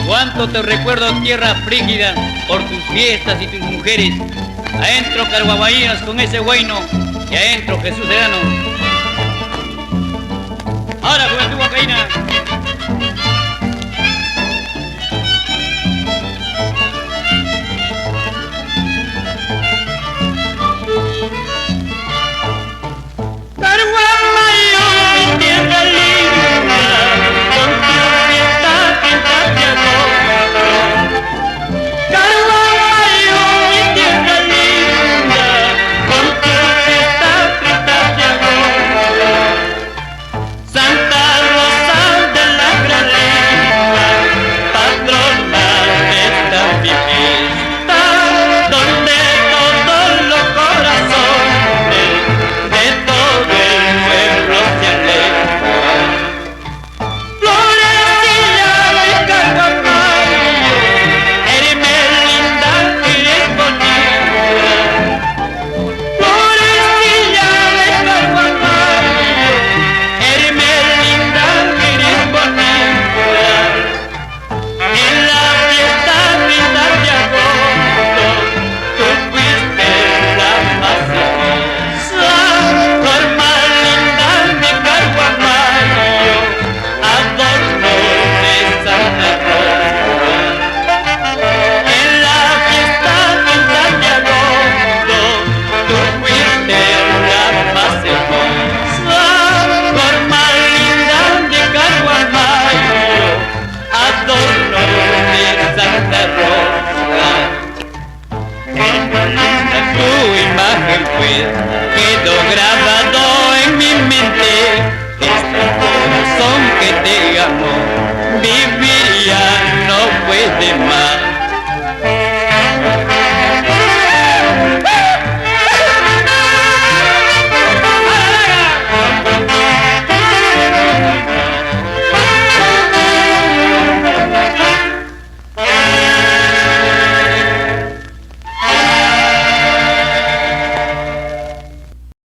Cuánto te recuerdo, tierra frígida, por tus fiestas y tus mujeres. Adentro Carguabaínas con ese huayno y adentro Jesús Serrano. Ahora juventud huancaína. Quedó grabado en mi mente este corazón que te amó, vivir ya no puede más.